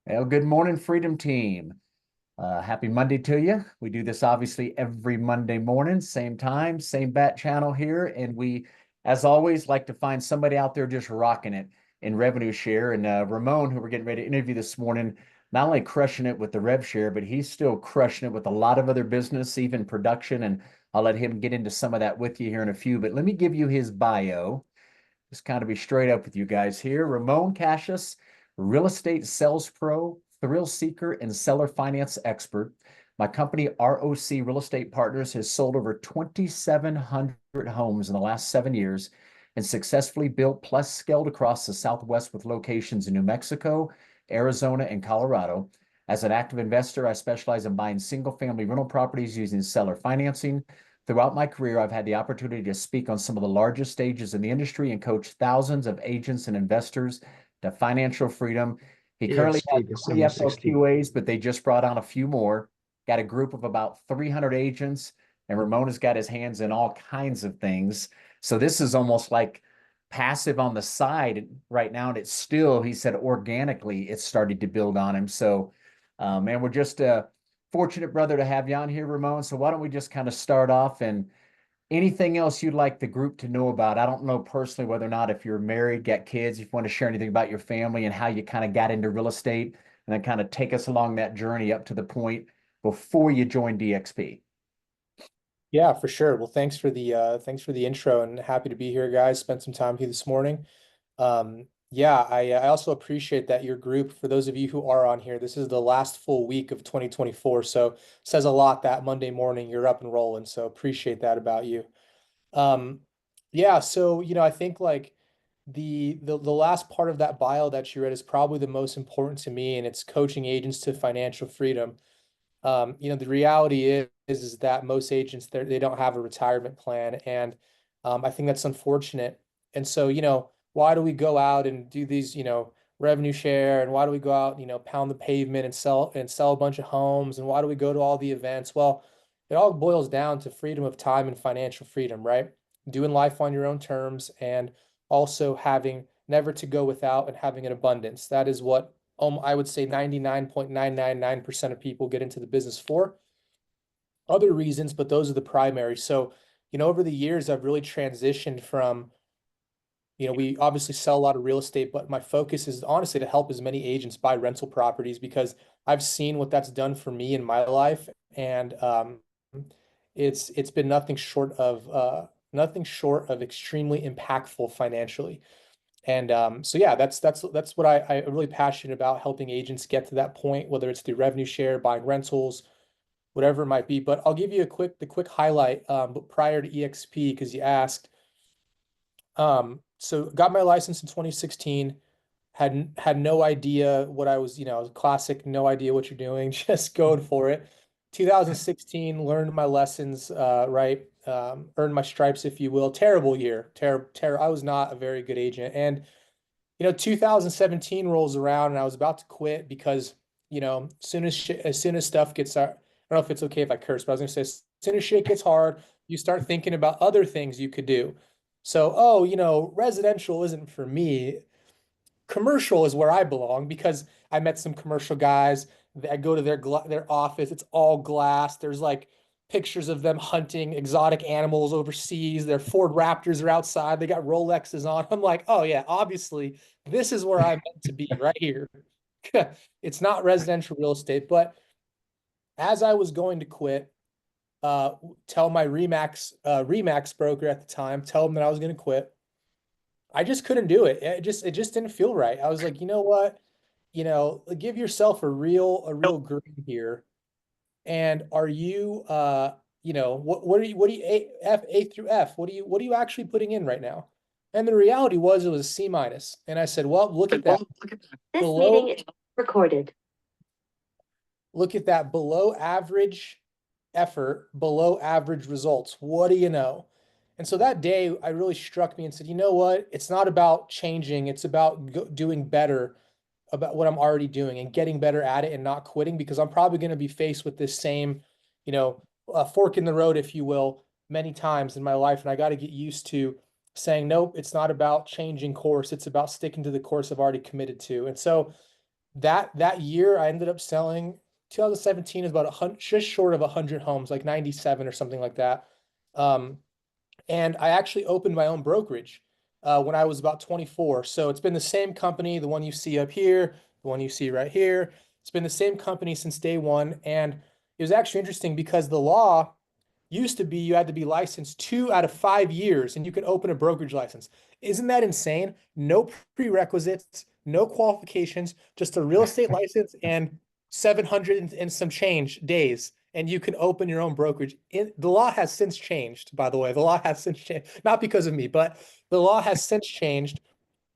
Well, good morning, Freedom Team. Happy Monday to you. We do this obviously every Monday morning, same time, same bat channel here. And we, as always, like to find somebody out there just rocking it in revenue share. And Ramon, who we're getting ready to interview this morning, not only crushing it with the rev share, but he's still crushing it with a lot of other business, even production. And I'll let him get into some of that with you here in a few. But let me give you his bio. Just kind of be straight up with you guys here. Ramon Casaus, real estate sales pro, thrill seeker, and seller finance expert. My company, ROC Real Estate Partners, has sold over 2,700 homes in the last 7 years and successfully built plus scaled across the Southwest with locations in New Mexico, Arizona, and Colorado. As an active investor, I specialize in buying single family rental properties using seller financing. Throughout my career, I've had the opportunity to speak on some of the largest stages in the industry and coach thousands of agents and investors to financial freedom. He currently has EXP twenty December 16th. FLQAs, but they just brought on a few more. Got a group of about 300 agents, and Ramona's got his hands in all kinds of things. So this is almost like passive on the side right now, and it's still, he said, organically, it's started to build on him. So, man, we're just fortunate, brother, to have you on here, Ramon. So why don't we just kind of start off and anything else you'd like the group to know about? I don't know personally whether or not if you're married, got kids, if you want to share anything about your family and how you kind of got into real estate, and then kind of take us along that journey up to the point before you joined DXP. Yeah, for sure. Well, thanks for the intro and happy to be here, guys. Spent some time with you this morning. Yeah, I also appreciate that your group, for those of you who are on here, this is the last full week of 2024. So says a lot that Monday morning you're up and rolling. So appreciate that about you. Um, yeah, so I think like the last part of that bio that you read is probably the most important to me, and it's coaching agents to financial freedom. The reality is that most agents they don't have a retirement plan, and I think that's unfortunate. And so, why do we go out and do these, revenue share, and why do we go out, pound the pavement and sell a bunch of homes, and why do we go to all the events? Well, it all boils down to freedom of time and financial freedom, right? Doing life on your own terms, and also having never to go without and having an abundance. That is what I would say 99.999% of people get into the business for. Other reasons, but those are the primary. So, over the years, I've really transitioned from, we obviously sell a lot of real estate, but my focus is honestly to help as many agents buy rental properties because I've seen what that's done for me in my life. And it's been nothing short of extremely impactful financially. And so yeah, that's what I'm really passionate about, helping agents get to that point, whether it's through revenue share, buying rentals, whatever it might be. But I'll give you the quick highlight, but prior to EXP, because you asked. So got my license in 2016, had no idea what I was, classic, no idea what you're doing, just going for it. 2016, learned my lessons, right? Earned my stripes, if you will. Terrible year. I was not a very good agent. And 2017 rolls around and I was about to quit because, as soon as stuff gets, I don't know if it's okay if I curse, but I was gonna say, as soon as shit gets hard, you start thinking about other things you could do. So, oh, residential isn't for me. Commercial is where I belong because I met some commercial guys. I go to their office. It's all glass. There's like pictures of them hunting exotic animals overseas. Their Ford Raptors are outside. They got Rolexes on. I'm like, oh yeah, obviously this is where I'm meant to be right here. It's not residential real estate, but as I was going to quit, uh, tell my Remax broker at the time, tell him that I was going to quit. I just couldn't do it. It just didn't feel right. I was like, you know what? Give yourself a real grade here. And are you what are you A through F? What are you actually putting in right now? And the reality was it was a C minus. And I said, well, look at that This meeting below is recorded. look at that below average effort, below average results. What do you know? And so that day, I really struck me and said, you know what? It's not about changing. It's about doing better about what I'm already doing and getting better at it and not quitting because I'm probably going to be faced with this same, fork in the road, if you will, many times in my life. And I got to get used to saying, nope, it's not about changing course. It's about sticking to the course I've already committed to. And so that year I ended up selling 2017 is about 100, just short of 100 homes, like 97 or something like that. Um, and I actually opened my own brokerage when I was about 24. So it's been the same company, the one you see up here, the one you see right here. It's been the same company since day one. And it was actually interesting because the law used to be you had to be licensed 2 out of 5 years and you could open a brokerage license. Isn't that insane? No prerequisites, no qualifications, just a real estate license and 700 and some change days. And you can open your own brokerage. The law has since changed, by the way. The law has since changed, not because of me, but the law has since changed.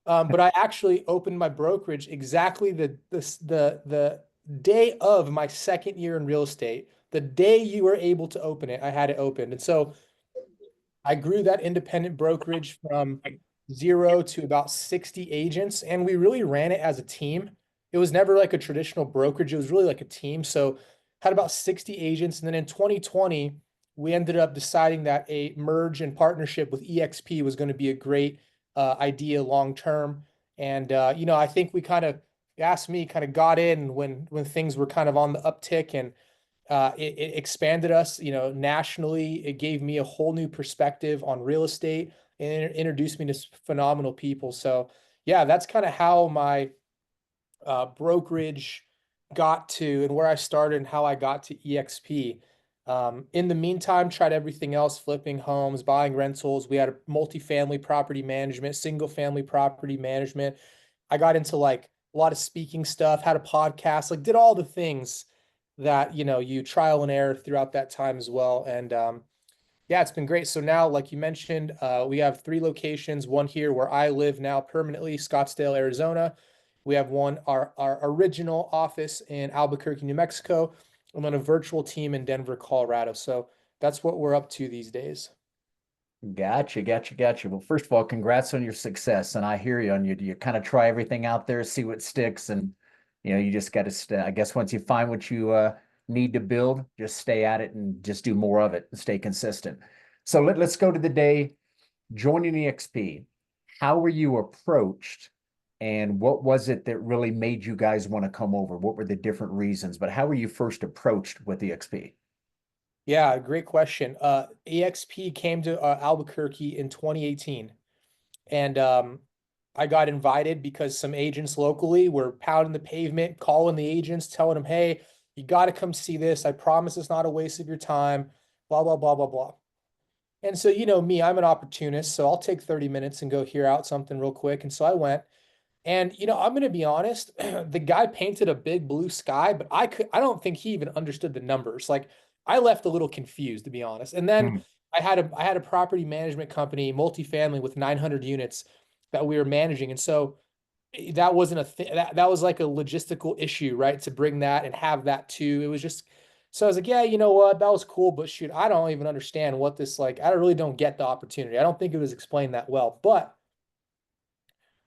But I actually opened my brokerage exactly the day of my second year in real estate. The day you were able to open it, I had it opened. And so I grew that independent brokerage from 0 to about 60 agents, and we really ran it as a team. It was never like a traditional brokerage, it was really like a team. So had about 60 agents. And then in 2020, we ended up deciding that a merge and partnership with EXP was going to be a great idea long term. And I think we kind of asked me kind of got in when things were kind of on the uptick, and it expanded us, nationally. It gave me a whole new perspective on real estate and introduced me to phenomenal people. So yeah, that's kind of how my brokerage got to and where I started and how I got to EXP. In the meantime, tried everything else, flipping homes, buying rentals. We had a multifamily property management, single family property management. I got into like a lot of speaking stuff, had a podcast, like did all the things that, you trial and error throughout that time as well. And yeah, it's been great. So now, like you mentioned, we have 3 locations, one here where I live now permanently, Scottsdale, Arizona. We have one, our original office in Albuquerque, New Mexico, and then a virtual team in Denver, Colorado. So that's what we're up to these days. Gotcha, gotcha, gotcha. Well, first of all, congrats on your success. And I hear you on you. You kind of try everything out there, see what sticks, and you just got to stay. I guess once you find what you need to build, just stay at it and just do more of it and stay consistent. So let's go to the day joining EXP. How were you approached, and what was it that really made you guys want to come over? What were the different reasons? But how were you first approached with EXP? Yeah, great question. EXP came to Albuquerque in 2018. And I got invited because some agents locally were pounding the pavement, calling the agents, telling them, hey, you got to come see this. I promise it's not a waste of your time, blah, blah, blah, blah, blah. And so, me, I'm an opportunist. So I'll take 30 minutes and go hear out something real quick. And so I went. And I'm going to be honest, the guy painted a big blue sky, but I don't think he even understood the numbers. Like I left a little confused, to be honest. And then Hmm. I had a property management company, multifamily with 900 units that we were managing. And so that wasn't a thing that was like a logistical issue, right? To bring that and have that too. It was just, so I was like, yeah, you know what? That was cool, but shoot, I don't even understand what this, like, I really don't get the opportunity. I don't think it was explained that well, but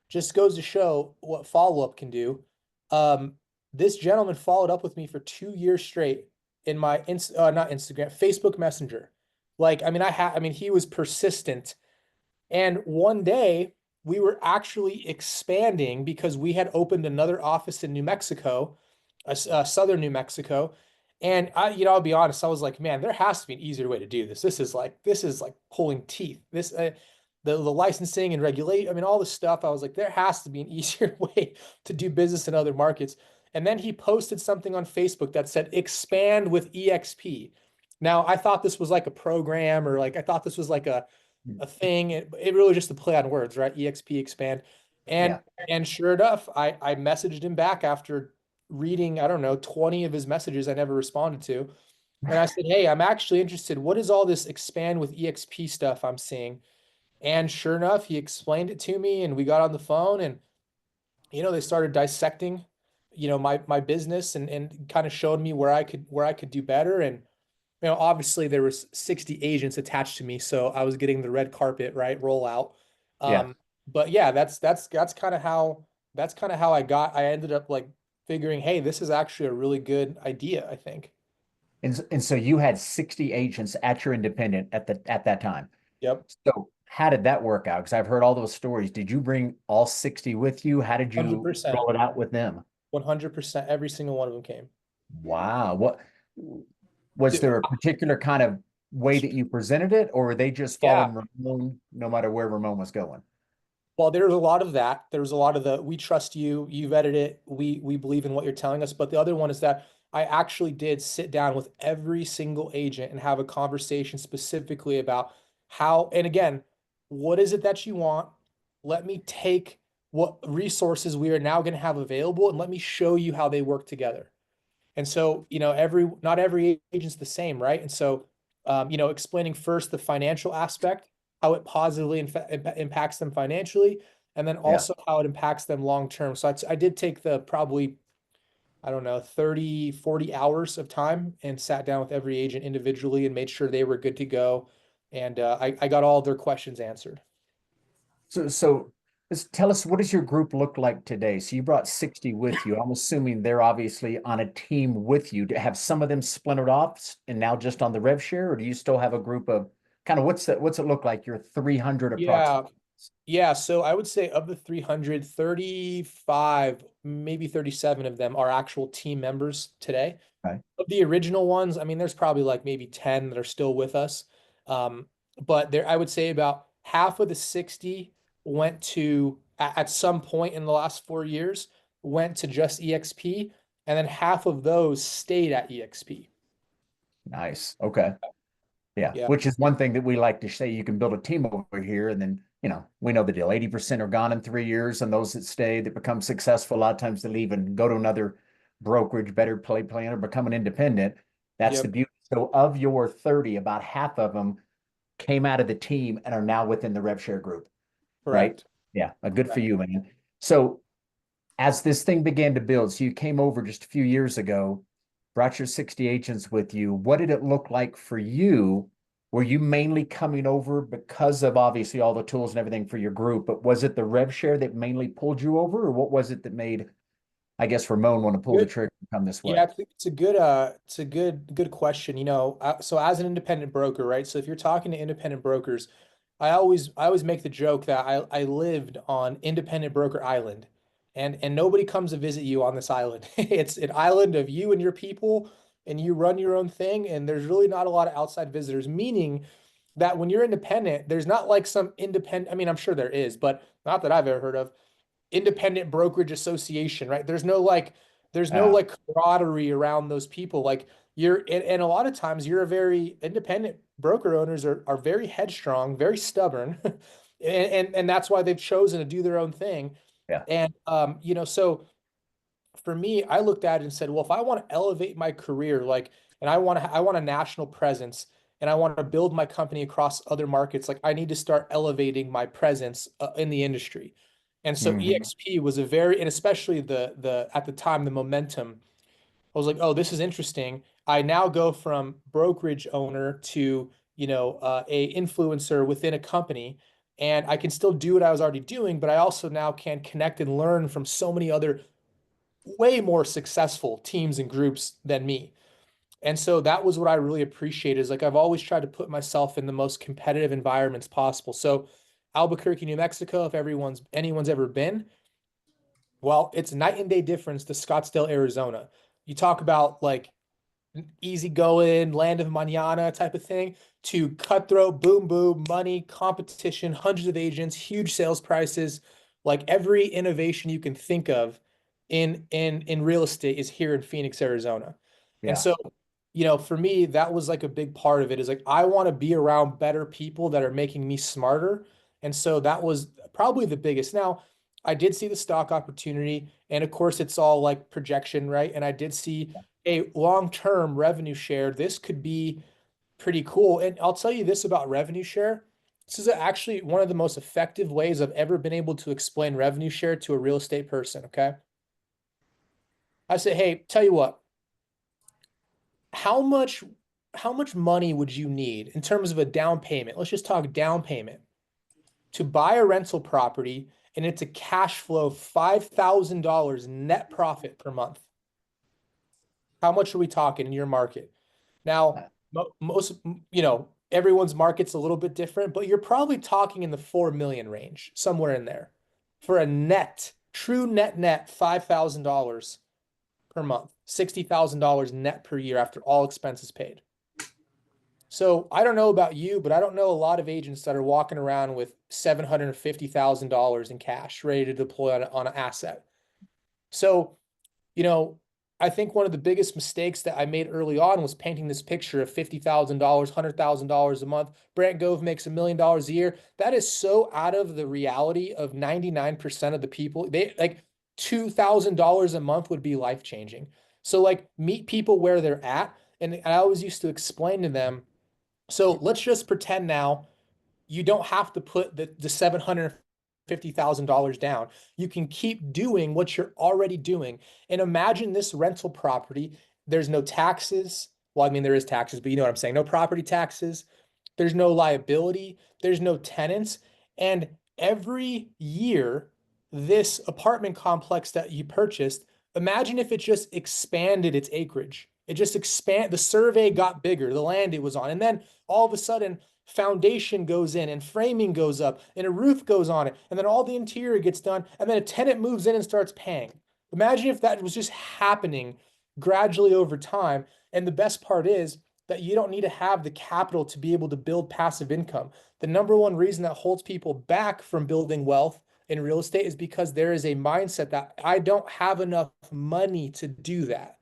just goes to show what follow-up can do. Um, this gentleman followed up with me for 2 years straight in my not Instagram, Facebook Messenger. Like, I mean, he was persistent. And one day we were actually expanding because we had opened another office in New Mexico, southern New Mexico. And I'll be honest, I was like, man, there has to be an easier way to do this. This is like pulling teeth. The licensing and regulate, I mean, all this stuff. I was like, there has to be an easier way to do business in other markets. And then he posted something on Facebook that said expand with EXP. Now, I thought this was like a program, or like I thought this was like a thing. It really just a play on words, right? EXP, expand. And Yeah. and sure enough, I messaged him back after reading, I don't know, 20 of his messages I never responded to. And I said, hey, I'm actually interested. What is all this expand with EXP stuff I'm seeing? And sure enough, he explained it to me and we got on the phone, and they started dissecting, my business, and kind of showed me where I could do better. And obviously there was 60 agents attached to me, so I was getting the red carpet, right, rollout. Yeah. But yeah, that's kind of how I ended up like figuring, hey, this is actually a really good idea, I think. And so you had 60 agents at your independent at that time. Yep. So how did that work out? Because I've heard all those stories. Did you bring all 60 with you? How did you 100%. roll it out with them? 100%. Every single one of them came. Wow. What was there a particular kind of way that you presented it, or were they just Yeah. following Ramon no matter where Ramon was going? Well, there's a lot of that. There's a lot of the we trust you, you vetted it, we believe in what you're telling us. But the other one is that I actually did sit down with every single agent and have a conversation specifically about how, and again, what is it that you want? Let me take what resources we are now going to have available and let me show you how they work together. And so, not every agent's the same, right? And so, explaining first the financial aspect, how it positively impacts them financially, and then Yeah. also how it impacts them long term. So I did take the probably, I don't know, 30, 40 hours of time and sat down with every agent individually and made sure they were good to go. And I got all of their questions answered. So just tell us, what does your group look like today? So you brought 60 with you. I'm assuming they're obviously on a team with you. To have some of them splintered off and now just on the rev share, or do you still have a group of kind of what's it look like? Your 300 Yeah. approximately. Yeah, so I would say of the 335, maybe 37 of them are actual team members today. Right. Of the original ones, I mean, there's probably like maybe 10 that are still with us. Um, but I would say about half of the 60 went to, at some point in the last 4 years, went to just EXP, and then half of those stayed at EXP. Nice. Okay. Yeah. Yeah. Which is one thing that we like to say, you can build a team over here and then, we know the deal. 80% are gone in 3 years, and those that stay that become successful, a lot of times they leave and go to another brokerage, better play plan, or become an independent. That's the Yep. beauty. So of your 30, about half of them came out of the team and are now within the rev share group, right? Correct. Yeah. Good for Correct. you, man. So as this thing began to build, so you came over just a few years ago, brought your 60 agents with you. What did it look like for you? Were you mainly coming over because of obviously all the tools and everything for your group, but was it the rev share that mainly pulled you over, or what was it that made, I guess, Ramon want to pull the Good. trigger and come this Yeah, way? it's a good question. So as an independent broker, right? So if you're talking to independent brokers, I always make the joke that I lived on Independent Broker Island, and nobody comes to visit you on this island. It's an island of you and your people, and you run your own thing, and there's really not a lot of outside visitors, meaning that when you're independent, there's not like some independent, I mean, I'm sure there is, but not that I've ever heard of independent brokerage association, right? There's no like camaraderie around those people. Like and a lot of times you're a very independent broker owners are very headstrong, very stubborn. And that's why they've chosen to do their own thing. Yeah. And so for me, I looked at it and said, well, if I want to elevate my career, like, and I want a national presence and I want to build my company across other markets, like I need to start elevating my presence in the industry. And so Mhm. EXP was a very, and especially at the time, the momentum, I was like, oh, this is interesting. I now go from brokerage owner to, a influencer within a company, and I can still do what I was already doing, but I also now can connect and learn from so many other way more successful teams and groups than me. And so that was what I really appreciate is like I've always tried to put myself in the most competitive environments possible. So Albuquerque, New Mexico, if anyone's ever been, well, it's night and day difference to Scottsdale, Arizona. You talk about like easygoing, land of mañana type of thing to cutthroat, boom, boom, money, competition, hundreds of agents, huge sales prices, like every innovation you can think of in real estate is here in Phoenix, Arizona. And Yeah. so, for me, that was like a big part of it is like I want to be around better people that are making me smarter. And so that was probably the biggest. Now, I did see the stock opportunity, and of course, it's all like projection, right? And I did see a long-term revenue share, this could be pretty cool. And I'll tell you this about revenue share. This is actually one of the most effective ways I've ever been able to explain revenue share to a real estate person. Okay. I say, hey, tell you what, how much, how much money would you need in terms of a down payment? Let's just talk down payment to buy a rental property and it's a cash flow $5,000 net profit per month. How much are we talking in your market? Now, most, everyone's market's a little bit different, but you're probably talking in the 4 million range, somewhere in there for a net true net $5,000 per month, $60,000 net per year after all expenses paid. So I don't know about you, but I don't know a lot of agents that are walking around with $750,000 in cash ready to deploy on an asset. So, you know, I think one of the biggest mistakes that I made early on was painting this picture of $50,000, $100,000 a month. Brant Gove makes $1 million a year. That is so out of the reality of 99% of the people. They like $2,000 a month would be life changing. So like meet people where they're at. And I always used to explain to them, so let's just pretend now you don't have to put the $750,000 down. You can keep doing what you're already doing. And imagine this rental property. There's no taxes. Well, I mean, there is taxes, but you know what I'm saying. No property taxes. There's no liability. There's no tenants. And every year, this apartment complex that you purchased, imagine if it just expanded its acreage. It just the survey got bigger, the land it was on. And then all of a sudden, foundation goes in and framing goes up and a roof goes on it. And then all the interior gets done. And then a tenant moves in and starts paying. Imagine if that was just happening gradually over time. And the best part is that you don't need to have the capital to be able to build passive income. The number one reason that holds people back from building wealth in real estate is because there is a mindset that I don't have enough money to do that.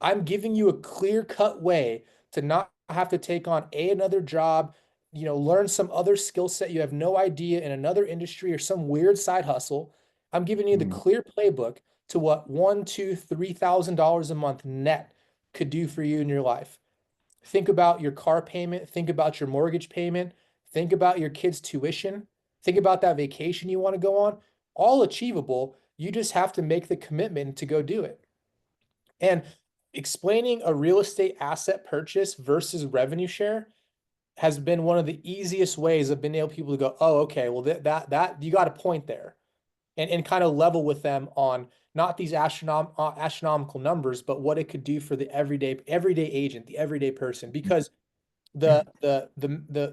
I'm giving you a clear-cut way to not have to take on another job, learn some other skill set you have no idea in another industry or some weird side hustle. I'm giving you the clear playbook to what $1, $2, $3,000 a month net could do for you in your life. Think about your car payment, think about your mortgage payment, think about your kids' tuition, think about that vacation you want to go on, all achievable. You just have to make the commitment to go do it. And explaining a real estate asset purchase versus revenue share has been one of the easiest ways of being able people to go, oh, okay, well that you got a point there, and kind of level with them on not these astronomical numbers, but what it could do for the everyday agent, the everyday person, because the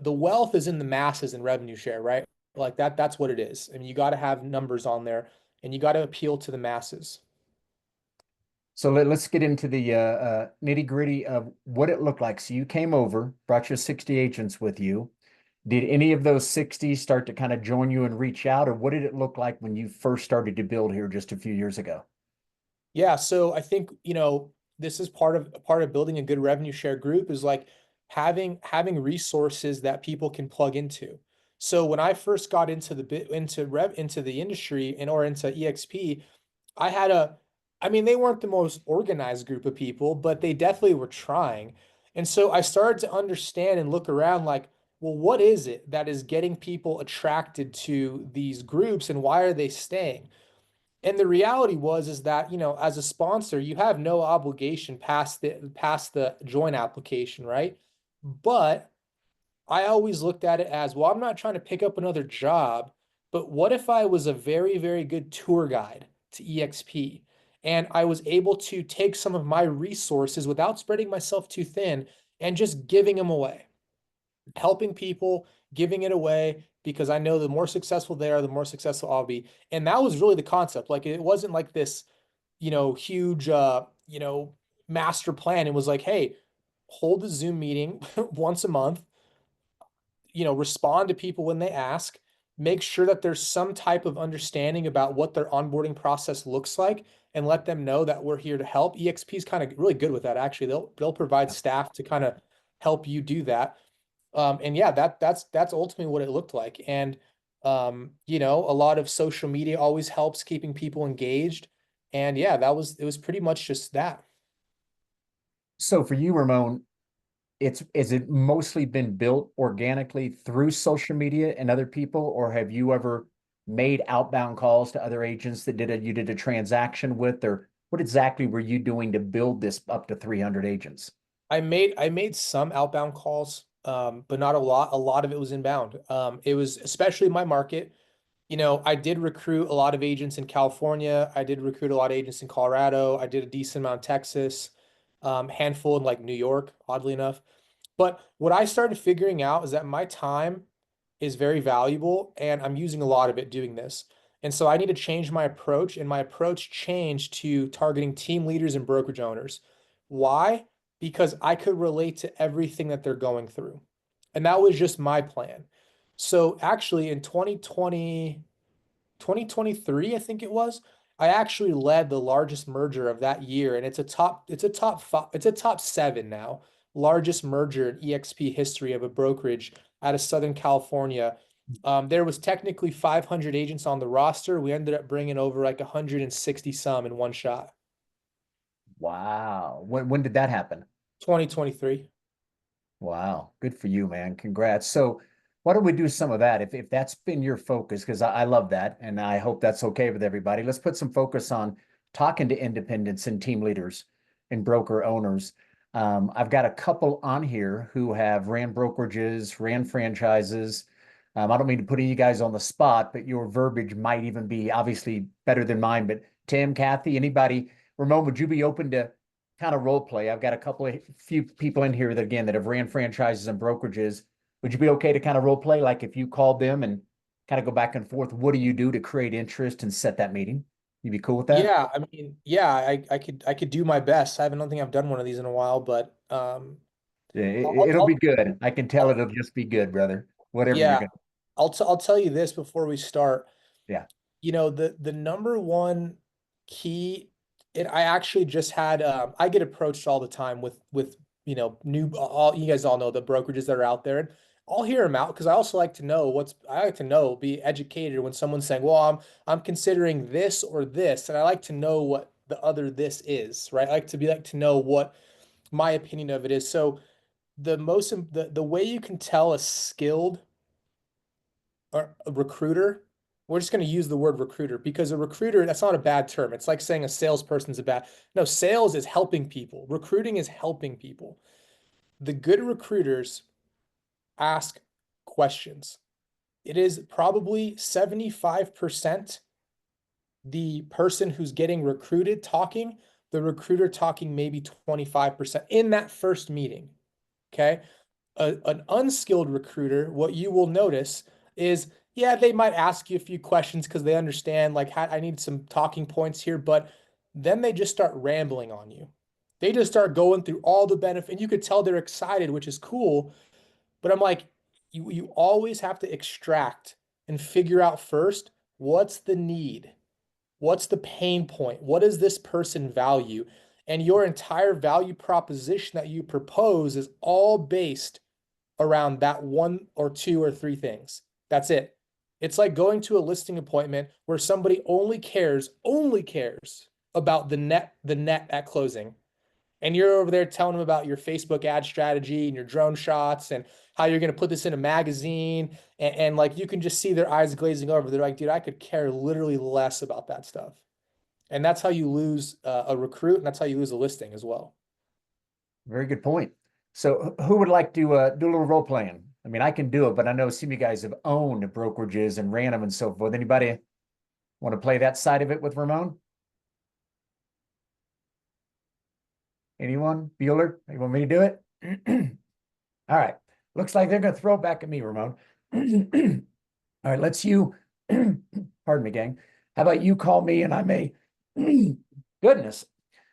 wealth is in the masses in revenue share, right? Like that's what it is. I mean, you got to have numbers on there, and you got to appeal to the masses. So let's get into the nitty gritty of what it looked like. So you came over, brought your 60 agents with you. Did any of those 60 start to kind of join you and reach out, or what did it look like when you first started to build here just a few years ago? Yeah, so I think, this is part of building a good revenue share group is like having resources that people can plug into. So when I first got into the industry or into EXP, I mean, they weren't the most organized group of people, but they definitely were trying. And so I started to understand and look around like, well, what is it that is getting people attracted to these groups and why are they staying? And the reality is that, as a sponsor, you have no obligation past the join application, right? But I always looked at it as, well, I'm not trying to pick up another job, but what if I was a very, very good tour guide to EXP and I was able to take some of my resources without spreading myself too thin and just giving them away, helping people, giving it away, because I know the more successful they are, the more successful I'll be. And that was really the concept. Like it wasn't like this, huge, master plan. It was like, hey, hold a Zoom meeting once a month, respond to people when they ask, make sure that there's some type of understanding about what their onboarding process looks like, and let them know that we're here to help. EXP is kind of really good with that. Actually, they'll provide staff to kind of help you do that. And yeah, that's ultimately what it looked like. And a lot of social media always helps keeping people engaged. And yeah, it was pretty much just that. So for you, Ramon, is it mostly been built organically through social media and other people, or have you ever made outbound calls to other agents that you did a transaction with, or what exactly were you doing to build this up to 300 agents? I made some outbound calls, but not a lot. A lot of it was inbound. It was especially my market. I did recruit a lot of agents in California. I did recruit a lot of agents in Colorado. I did a decent amount in Texas, handful in like New York, oddly enough. But what I started figuring out is that my time is very valuable and I'm using a lot of it doing this. And so I need to change my approach, and my approach changed to targeting team leaders and brokerage owners. Why? Because I could relate to everything that they're going through. And that was just my plan. So actually in 2023, I think it was, I actually led the largest merger of that year. And it's a top seven now, largest merger in EXP history of a brokerage out of Southern California. There was technically 500 agents on the roster. We ended up bringing over like 160 some in one shot. Wow. When did that happen? 2023. Wow. Good for you, man. Congrats. So why don't we do some of that if that's been your focus? Because I love that. And I hope that's okay with everybody. Let's put some focus on talking to independents and team leaders and broker owners. I've got a couple on here who have ran brokerages, ran franchises. I don't mean to put you guys on the spot, but your verbiage might even be obviously better than mine. But Tim, Kathy, anybody, Ramon, would you be open to kind of role play? I've got a couple of few people in here that again that have ran franchises and brokerages. Would you be okay to kind of role play, like if you called them and kind of go back and forth? What do you do to create interest and set that meeting? You be cool with that? Yeah, I mean, yeah, I could do my best. I don't think I've done one of these in a while, but Yeah, I'll, it'll be I'll, good. I can tell I'll it'll just be good, brother. Whatever you're yeah, gonna. I'll tell you this before we start. Yeah. You know, the number one key, and I actually just had I get approached all the time with new, all you guys all know the brokerages that are out there, and I'll hear them out because I also like to know I like to know, be educated when someone's saying, well, I'm considering this or this, and I like to know what the other this is, right? I like to know what my opinion of it is. So the way you can tell a skilled or a recruiter, we're just going to use the word recruiter because a recruiter, that's not a bad term. It's like saying a salesperson's a bad. No, sales is helping people. Recruiting is helping people. The good recruiters ask questions. It is probably 75% the person who's getting recruited talking, the recruiter talking maybe 25% in that first meeting. Okay. An unskilled recruiter, what you will notice is, yeah, they might ask you a few questions because they understand, like, I need some talking points here, but then they just start rambling on you. They just start going through all the benefit, and you could tell they're excited, which is cool. But I'm like, you always have to extract and figure out first what's the need, what's the pain point, what does this person value, and your entire value proposition that you propose is all based around that one or two or three things. That's it. It's like going to a listing appointment where somebody only cares about the net at closing. And you're over there telling them about your Facebook ad strategy and your drone shots and how you're going to put this in a magazine. And like you can just see their eyes glazing over. They're like, dude, I could care literally less about that stuff. And that's how you lose a recruit, and that's how you lose a listing as well. Very good point. So who would like to do a little role playing? I mean, I can do it, but I know some of you guys have owned brokerages and ran them and so forth. Anybody want to play that side of it with Ramon? Anyone? Bueller? You want me to do it? All right. Looks like they're going to throw it back at me, Ramon. All right, pardon me, gang. How about you call me and I may, goodness,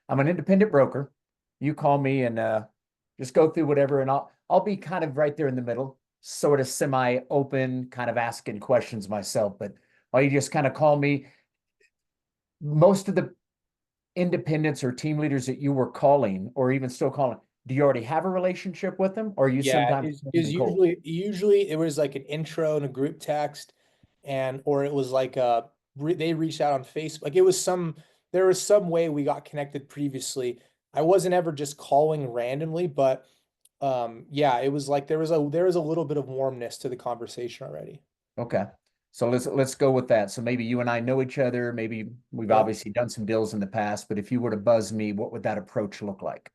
I'm an independent broker. You call me and just go through whatever, and I'll be kind of right there in the middle, sort of semi-open, kind of asking questions myself. But while you just kind of call me, most of the independents or team leaders that you were calling, or even still calling, do you already have a relationship with them, or are you Yeah, sometimes is cold? usually it was like an intro and a group text, and or it was like they reached out on Facebook. Like there was some way we got connected previously. I wasn't ever just calling randomly, but yeah, it was like there was a little bit of warmness to the conversation already. Okay. So let's go with that. So maybe you and I know each other. Maybe we've Yeah. obviously done some deals in the past, but if you were to buzz me, what would that approach look like?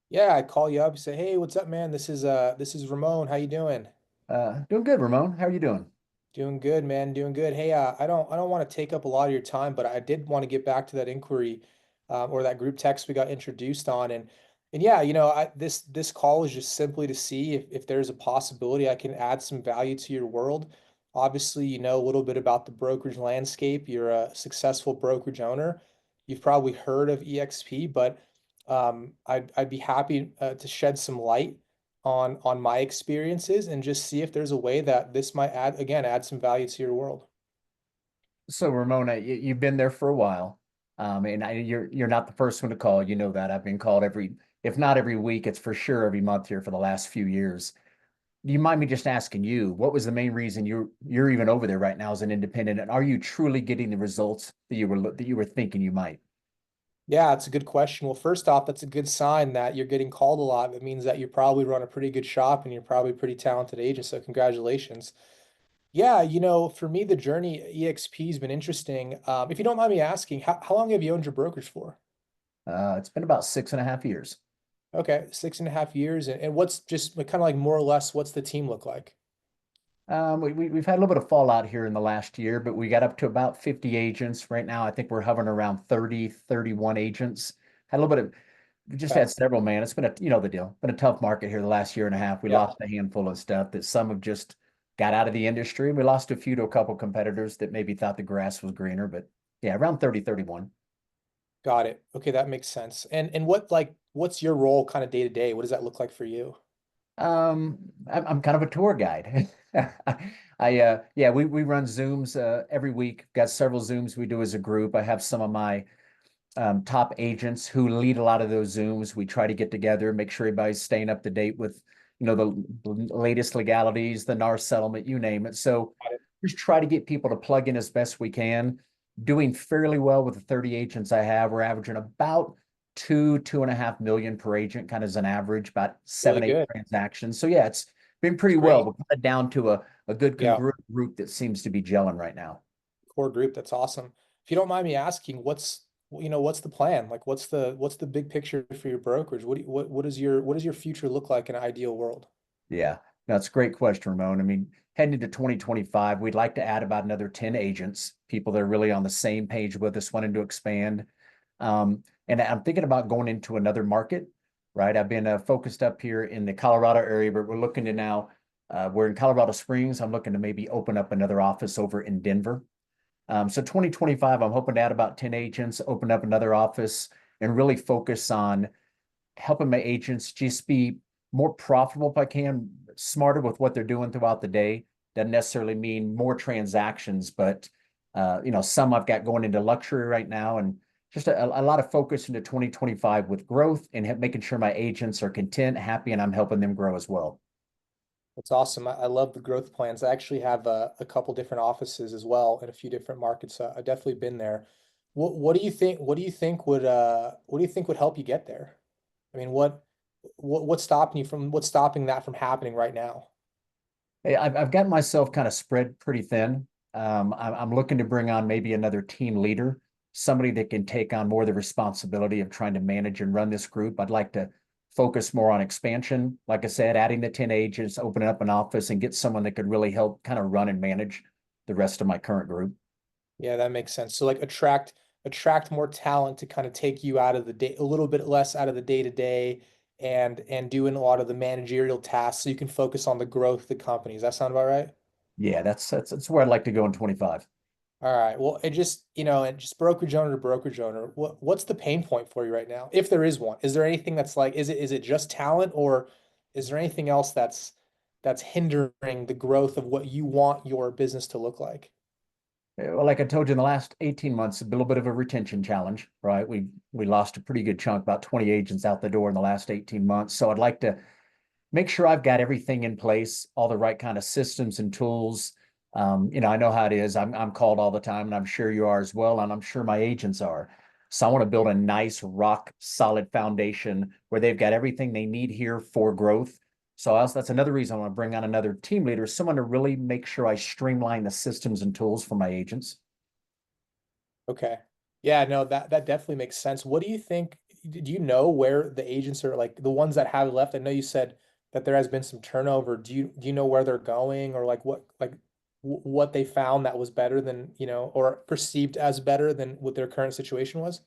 Yeah, I call you up, say, "Hey, what's up, man? This is Ramon. How you doing?" Doing good, Ramon. How are you doing? Doing good, man. Doing good. Hey, I don't want to take up a lot of your time, but I did want to get back to that inquiry, or that group text we got introduced on, and yeah, this call is just simply to see if there's a possibility I can add some value to your world. Obviously, you know a little bit about the brokerage landscape. You're a successful brokerage owner. You've probably heard of EXP, but I'd be happy to shed some light on my experiences and just see if there's a way that this might add some value to your world. So Ramona, you've been there for a while. And you're not the first one to call. You know that. I've been called if not every week, it's for sure every month here for the last few years. Do you mind me just asking you, what was the main reason you're even over there right now as an independent? And are you truly getting the results that you were thinking you might? Yeah, it's a good question. Well, first off, that's a good sign that you're getting called a lot. That means that you probably run a pretty good shop and you're probably a pretty talented agent. So congratulations. Yeah, for me, the journey at EXP has been interesting. If you don't mind me asking, how long have you owned your brokerage for? It's been about 6.5 years. Okay, 6.5 years. And what's just kind of like more or less, what's the team look like? We've had a little bit of fallout here in the last year, but we got up to about 50 agents. Right now, I think we're hovering around 30, 31 agents. Had a little bit of, we just Okay. had several, man. It's been the deal. Been a tough market here the last year and a half. We Yeah. lost a handful of stuff that some have just got out of the industry. We lost a few to a couple competitors that maybe thought the grass was greener, but yeah, around 30, 31. Got it. Okay, that makes sense. And what's your role kind of day to day? What does that look like for you? I'm kind of a tour guide. Yeah, we run Zooms every week. Got several Zooms we do as a group. I have some of my top agents who lead a lot of those Zooms. We try to get together, make sure everybody's staying up to date with, the latest legalities, the NAR settlement, you name it. So Got it. just try to get people to plug in as best we can. Doing fairly well with the 30 agents I have. We're averaging about 2.5 million per agent, kind of as an average, about Really seven, eight good. transactions. So yeah, it's been pretty It's well. great. We're kind of down to a good Yeah, congruent group that seems to be gelling right now. core group. That's awesome. If you don't mind me asking, what's the plan? Like, what's the big picture for your brokerage? What does your future look like in an ideal world? Yeah, that's a great question, Ramon. I mean, heading into 2025, we'd like to add about another 10 agents, people that are really on the same page with us, wanting to expand. And I'm thinking about going into another market, right? I've been focused up here in the Colorado area, but we're looking to now, we're in Colorado Springs. I'm looking to maybe open up another office over in Denver. So 2025, I'm hoping to add about 10 agents, open up another office, and really focus on helping my agents just be more profitable if I can, smarter with what they're doing throughout the day. Doesn't necessarily mean more transactions, but some I've got going into luxury right now, and just a lot of focus into 2025 with growth and making sure my agents are content, happy, and I'm helping them grow as well. That's awesome. I love the growth plans. I actually have a couple different offices as well in a few different markets. I've definitely been there. What do you think? What do you think would help you get there? I mean, what's stopping that from happening right now? Hey, I've got myself kind of spread pretty thin. I'm looking to bring on maybe another team leader, somebody that can take on more of the responsibility of trying to manage and run this group. I'd like to focus more on expansion. Like I said, adding the 10 agents, opening up an office, and get someone that could really help kind of run and manage the rest of my current group. Yeah, that makes sense. So like attract more talent to kind of take you out of the day, a little bit less out of the day to day and doing a lot of the managerial tasks so you can focus on the growth of the company. Does that sound about right? Yeah, that's where I'd like to go in 25. All right. Well, and just brokerage owner to brokerage owner, what's the pain point for you right now? If there is one, is there anything that's like, is it just talent or is there anything else that's hindering the growth of what you want your business to look like? Well, like I told you in the last 18 months, a little bit of a retention challenge, right? We lost a pretty good chunk, about 20 agents out the door in the last 18 months. So I'd like to make sure I've got everything in place, all the right kind of systems and tools. I know how it is. I'm called all the time, and I'm sure you are as well, and I'm sure my agents are. So I want to build a nice rock solid foundation where they've got everything they need here for growth. So that's another reason I want to bring on another team leader, someone to really make sure I streamline the systems and tools for my agents. Okay. Yeah, no, that definitely makes sense. What do you think? Do you know where the agents are like the ones that have left? I know you said that there has been some turnover. Do you know where they're going or what they found that was better than, or perceived as better than what their current situation was?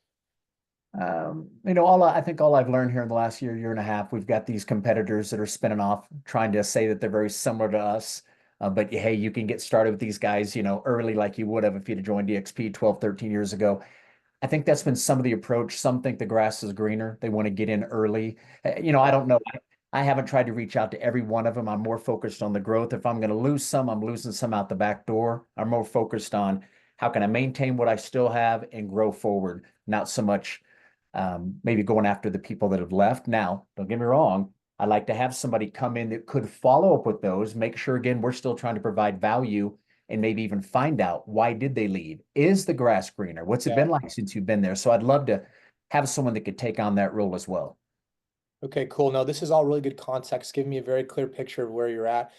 I think all I've learned here in the last year and a half, we've got these competitors that are spinning off, trying to say that they're very similar to us. But hey, you can get started with these guys, early like you would have if you'd have joined DXP 12, 13 years ago. I think that's been some of the approach. Some think the grass is greener. They want to get in early. I don't know. I haven't tried to reach out to every one of them. I'm more focused on the growth. If I'm going to lose some, I'm losing some out the back door. I'm more focused on how can I maintain what I still have and grow forward, not so much maybe going after the people that have left. Now, don't get me wrong. I'd like to have somebody come in that could follow up with those, make sure, again, we're still trying to provide value and maybe even find out why did they leave? Is the grass greener? What's it been like since you've been there? So I'd love to have someone that could take on that role as well. Okay, cool. No, this is all really good context. Give me a very clear picture of where you're at.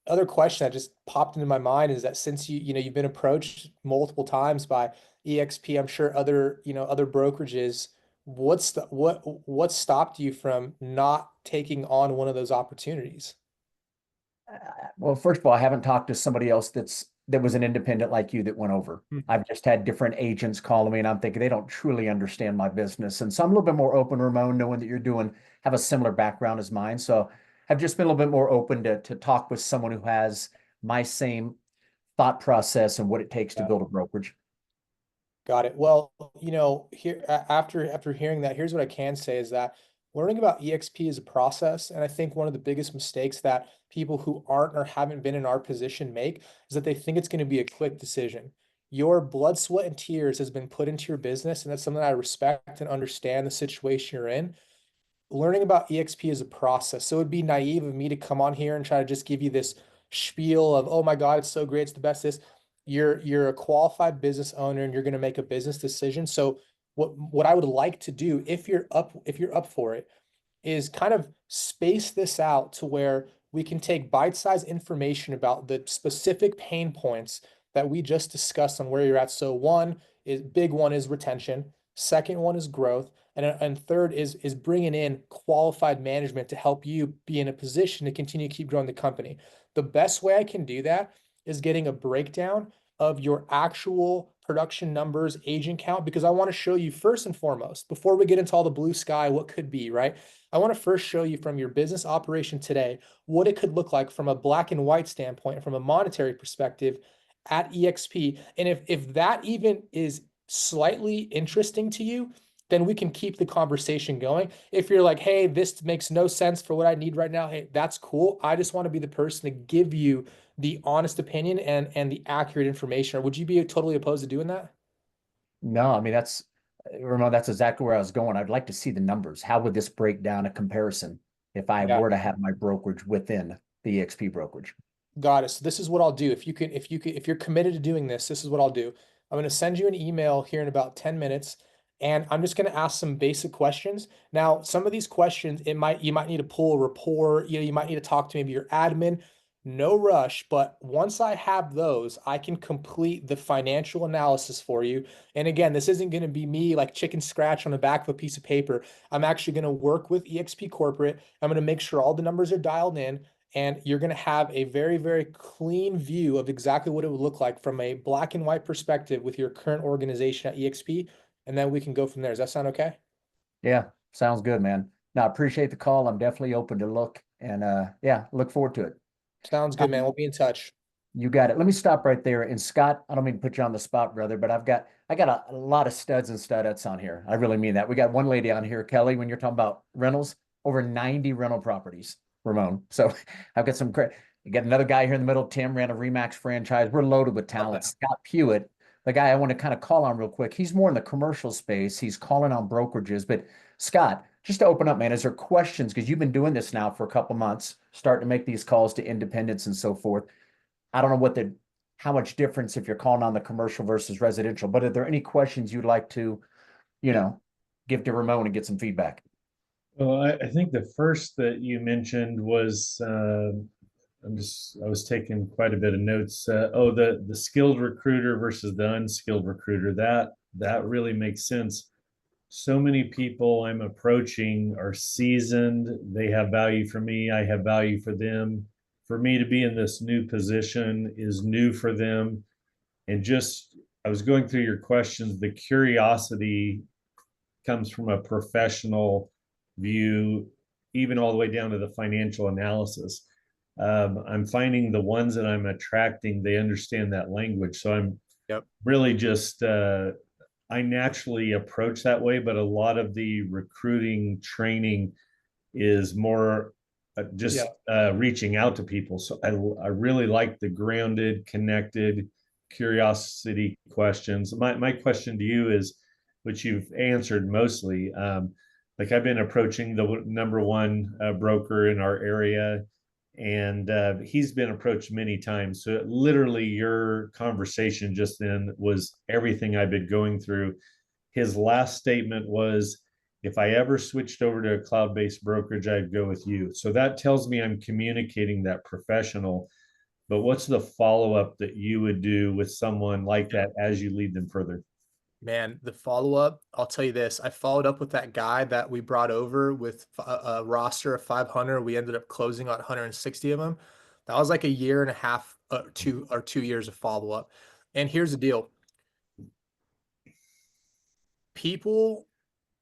Other question that just popped into my mind is that since you've been approached multiple times by EXP, I'm sure other brokerages, what stopped you from not taking on one of those opportunities? Well, first of all, I haven't talked to somebody else that was an independent like you that went over. I've just had different agents calling me, and I'm thinking they don't truly understand my business. And so I'm a little bit more open, Ramon, knowing that have a similar background as mine. So I've just been a little bit more open to talk with someone who has my same thought process and what it takes to build a brokerage. Got it. Well, here after hearing that, here's what I can say is that learning about EXP is a process, and I think one of the biggest mistakes that people who aren't or haven't been in our position make is that they think it's going to be a quick decision. Your blood, sweat, and tears has been put into your business, and that's something I respect and understand the situation you're in. Learning about EXP is a process. So it'd be naive of me to come on here and try to just give you this spiel of, oh my God, it's so great, it's the best. You're a qualified business owner and you're going to make a business decision. So what I would like to do, if you're up for it, is kind of space this out to where we can take bite-sized information about the specific pain points that we just discussed on where you're at. So big one is retention. Second one is growth. And third is bringing in qualified management to help you be in a position to continue to keep growing the company. The best way I can do that is getting a breakdown of your actual production numbers, agent count, because I want to show you first and foremost, before we get into all the blue sky, what could be, right? I want to first show you from your business operation today, what it could look like from a black and white standpoint, from a monetary perspective at EXP. And if that even is slightly interesting to you, then we can keep the conversation going. If you're like, hey, this makes no sense for what I need right now, hey, that's cool. I just want to be the person to give you the honest opinion and the accurate information. Or would you be totally opposed to doing that? No, I mean, Ramon, that's exactly where I was going. I'd like to see the numbers. How would this break down a comparison if I Yeah. were to have my brokerage within the EXP brokerage? Got it. So this is what I'll do. If you're committed to doing this, this is what I'll do. I'm going to send you an email here in about 10 minutes, and I'm just going to ask some basic questions. Now, some of these questions, you might need to pull a report, you might need to talk to maybe your admin. No rush, but once I have those, I can complete the financial analysis for you. And again, this isn't going to be me like chicken scratch on the back of a piece of paper. I'm actually going to work with EXP Corporate. I'm going to make sure all the numbers are dialed in, and you're going to have a very, very clean view of exactly what it would look like from a black and white perspective with your current organization at EXP. And then we can go from there. Does that sound okay? Yeah, sounds good, man. Now, I appreciate the call. I'm definitely open to look and yeah, look forward to it. Sounds good, man. We'll be in touch. You got it. Let me stop right there. And Scott, I don't mean to put you on the spot, brother, but I got a lot of studs and studettes on here. I really mean that. We got one lady on here, Kelly, when you're talking about rentals, over 90 rental properties, Ramon. So I've got some great. You got another guy here in the middle. Tim ran a Remax franchise. We're loaded with talent. Scott Pewitt, the guy I want to kind of call on real quick. He's more in the commercial space. He's calling on brokerages. But Scott, just to open up, man, is there questions? Because you've been doing this now for a couple months, starting to make these calls to independents and so forth. I don't know how much difference if you're calling on the commercial versus residential, but are there any questions you'd like to, you know, give to Ramon and get some feedback? Well, I think the first that you mentioned was I was taking quite a bit of notes. The skilled recruiter versus the unskilled recruiter. That really makes sense. So many people I'm approaching are seasoned. They have value for me. I have value for them. For me to be in this new position is new for them. And I was going through your questions. The curiosity comes from a professional view, even all the way down to the financial analysis. I'm finding the ones that I'm attracting, they understand that language. So I'm Yep. really just I naturally approach that way, but a lot of the recruiting training is more just reaching out to people. So I really like the grounded, connected curiosity questions. My question to you is, which you've answered mostly, like I've been approaching the number one broker in our area, and he's been approached many times. So literally, your conversation just then was everything I've been going through. His last statement was, if I ever switched over to a cloud-based brokerage, I'd go with you. So that tells me I'm communicating that professional. But what's the follow-up that you would do with someone like that as you lead them further? Man, the follow-up, I'll tell you this. I followed up with that guy that we brought over with a roster of 500. We ended up closing on 160 of them. That was like a year and a half, 2 years of follow-up. And here's the deal. People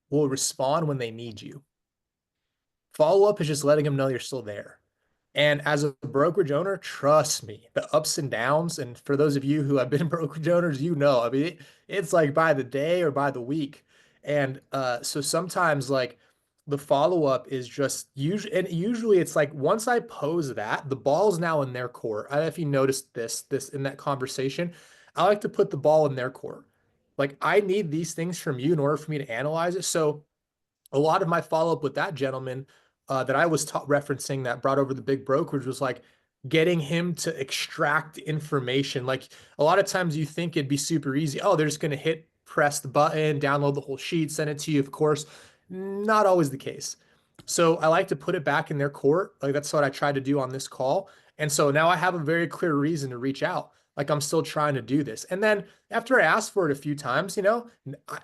will respond when they need you. Follow-up is just letting them know you're still there. And as a brokerage owner, trust me, the ups and downs, and for those of you who have been brokerage owners, you know, I mean, it's like by the day or by the week. And so sometimes like the follow-up is just usually it's like once I pose that, the ball's now in their court. I don't know if you noticed this in that conversation. I like to put the ball in their court. Like I need these things from you in order for me to analyze it. So a lot of my follow-up with that gentleman that I was referencing that brought over the big brokerage was like getting him to extract information. Like a lot of times you think it'd be super easy. Oh, they're just going to press the button, download the whole sheet, send it to you. Of course, not always the case. So I like to put it back in their court. Like that's what I tried to do on this call. And so now I have a very clear reason to reach out. Like I'm still trying to do this. And then after I asked for it a few times, you know,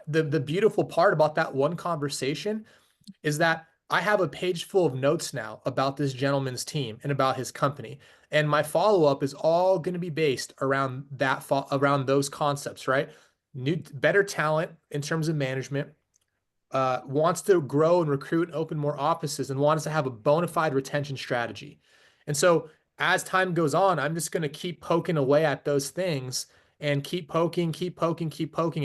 the beautiful part about that one conversation is that I have a page full of notes now about this gentleman's team and about his company. And my follow-up is all going to be based around around those concepts, right? Better talent in terms of management, wants to grow and recruit and open more offices and wants to have a bona fide retention strategy. And so as time goes on, I'm just going to keep poking away at those things and keep poking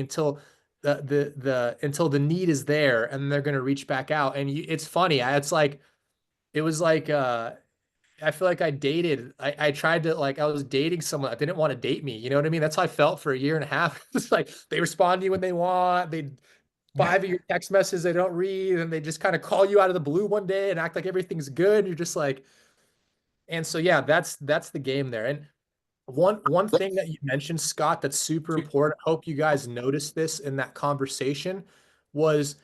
until until the need is there and they're going to reach back out. And it's funny. It was like, I feel like I tried to like, I was dating someone that didn't want to date me. You know what I mean? That's how I felt for a year and a half. It's like, they respond to you when they want, they 5 of your text messages they don't read, and they just kind of call you out of the blue one day and act like everything's good. And you're just like, and so yeah, that's the game there. And one thing that you mentioned, Scott, that's super important. I hope you guys noticed this in that conversation was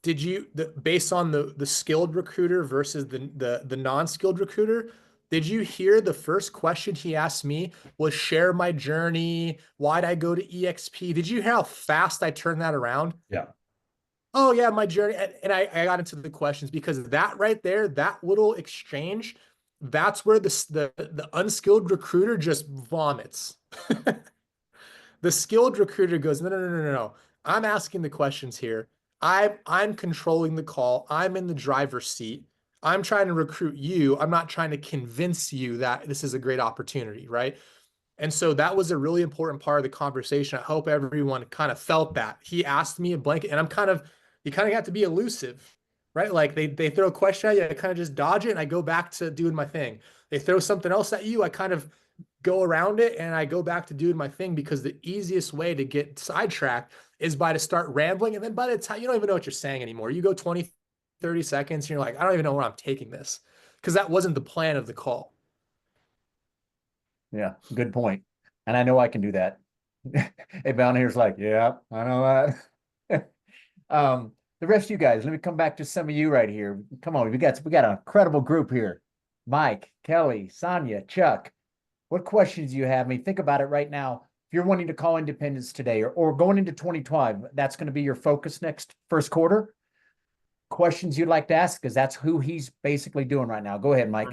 based on the skilled recruiter versus the non-skilled recruiter, did you hear the first question he asked me was share my journey? Why'd I go to EXP? Did you hear how fast I turned that around? Yeah. Oh yeah, my journey. And I got into the questions because that right there, that little exchange, that's where the unskilled recruiter just vomits. The skilled recruiter goes, no. I'm asking the questions here. I'm controlling the call. I'm in the driver's seat. I'm trying to recruit you. I'm not trying to convince you that this is a great opportunity, right? And so that was a really important part of the conversation. I hope everyone kind of felt that. He asked me a blanket, and you kind of got to be elusive, right? Like they throw a question at you, I kind of just dodge it, and I go back to doing my thing. They throw something else at you, I kind of go around it, and I go back to doing my thing because the easiest way to get sidetracked is by to start rambling. And then by the time you don't even know what you're saying anymore, you go 20, 30 seconds, and you're like, I don't even know where I'm taking this because that wasn't the plan of the call. Yeah, good point. And I know I can do that. Hey, down here's like, yeah, I know that. The rest of you guys, let me come back to some of you right here. Come on, we got an incredible group here. Mike, Kelly, Sonia, Chuck. What questions do you have? I mean, think about it right now. If you're wanting to call independence today or going into 2012, that's going to be your focus next first quarter. Questions you'd like to ask, because that's who he's basically doing right now. Go ahead, Mike.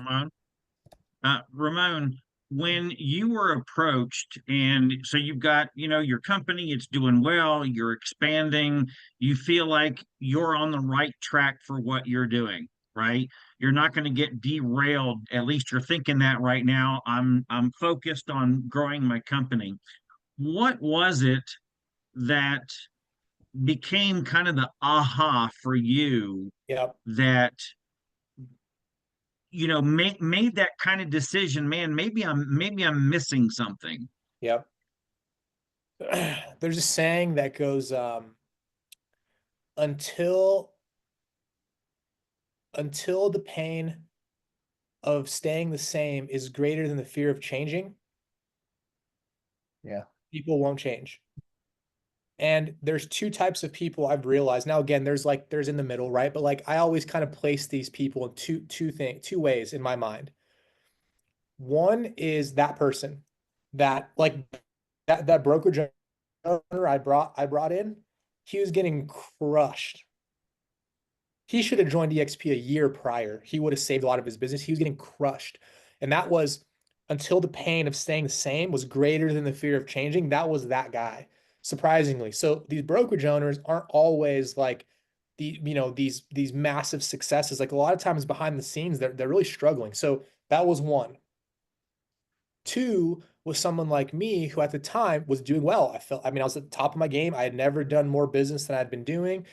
Ramon, when you were approached, and so you've got, your company, it's doing well, you're expanding, you feel like you're on the right track for what you're doing, right? You're not going to get derailed. At least you're thinking that right now. I'm focused on growing my company. What was it that became kind of the aha for you Yep. that made that kind of decision? Man, maybe I'm missing something. Yep. There's a saying that goes, until the pain of staying the same is greater than the fear of changing, Yeah. people won't change. And there's two types of people I've realized. Now, again, there's in the middle, right? But like I always kind of place these people in two ways in my mind. One is that person that like that brokerage owner I brought in, he was getting crushed. He should have joined EXP a year prior. He would have saved a lot of his business. He was getting crushed. And that was until the pain of staying the same was greater than the fear of changing. That was that guy, surprisingly. So these brokerage owners aren't always like these massive successes. Like a lot of times behind the scenes, they're really struggling. So that was one. Two was someone like me who at the time was doing well. I mean, I was at the top of my game. I had never done more business than I'd been doing.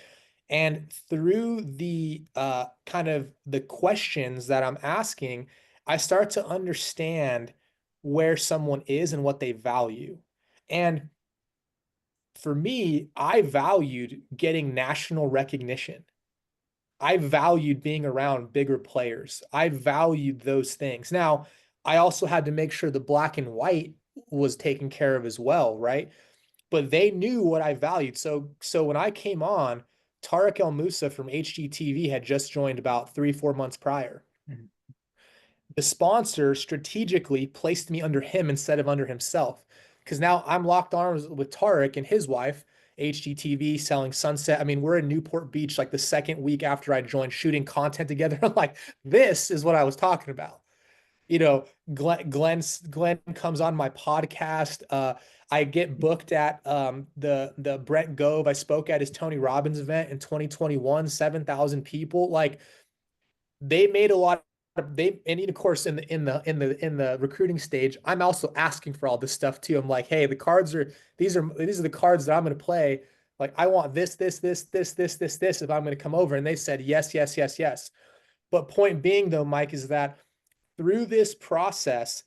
And through the kind of the questions that I'm asking, I start to understand where someone is and what they value. And for me, I valued getting national recognition. I valued being around bigger players. I valued those things. Now, I also had to make sure the black and white was taken care of as well, right? But they knew what I valued. So when I came on, Tarek El Moussa from HGTV had just joined about 3-4 months prior. Mhm. The sponsor strategically placed me under him instead of under himself. Because now I'm locked arms with Tarek and his wife, HGTV, selling Sunset. I mean, we're in Newport Beach like the second week after I joined, shooting content together. I'm like, this is what I was talking about. Glenn comes on my podcast. I get booked at the Brent Gove. I spoke at his Tony Robbins event in 2021, 7,000 people. Like they made a lot of and of course in the recruiting stage, I'm also asking for all this stuff too. I'm like, hey, these are the cards that I'm going to play. Like I want this if I'm going to come over. And they said yes, yes, yes, yes. But point being though, Mike, is that through this process,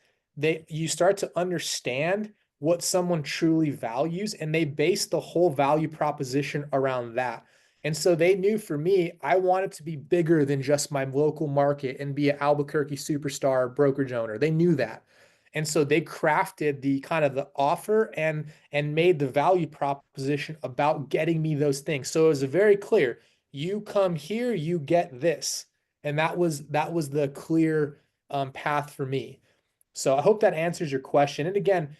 you start to understand what someone truly values, and they base the whole value proposition around that. And so they knew for me, I wanted to be bigger than just my local market and be an Albuquerque superstar brokerage owner. They knew that. And so they crafted the kind of the offer and made the value proposition about getting me those things. So it was very clear, you come here, you get this. And that was the clear path for me. So I hope that answers your question. And again,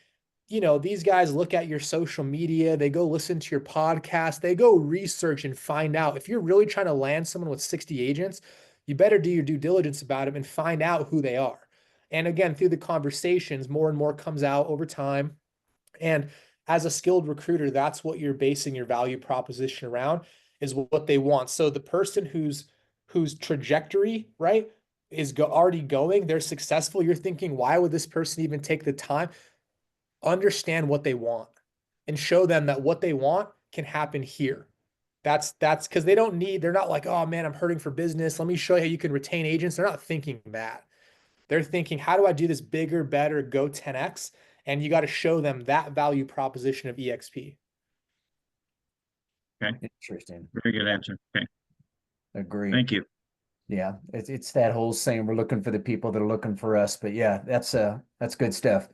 these guys look at your social media, they go listen to your podcast, they go research and find out. If you're really trying to land someone with 60 agents, you better do your due diligence about them and find out who they are. And again, through the conversations, more and more comes out over time. And as a skilled recruiter, that's what you're basing your value proposition around, is what they want. So the person whose trajectory, right, is already going, they're successful. You're thinking, why would this person even take the time? Understand what they want and show them that what they want can happen here. That's because they're not like, oh man, I'm hurting for business. Let me show you how you can retain agents. They're not thinking that. They're thinking, how do I do this bigger, better, go 10x? And you got to show them that value proposition of EXP. Okay, Interesting. very good answer. Okay, Agree. thank you. Yeah, it's that whole saying, we're looking for the people that are looking for us. But yeah, that's good stuff.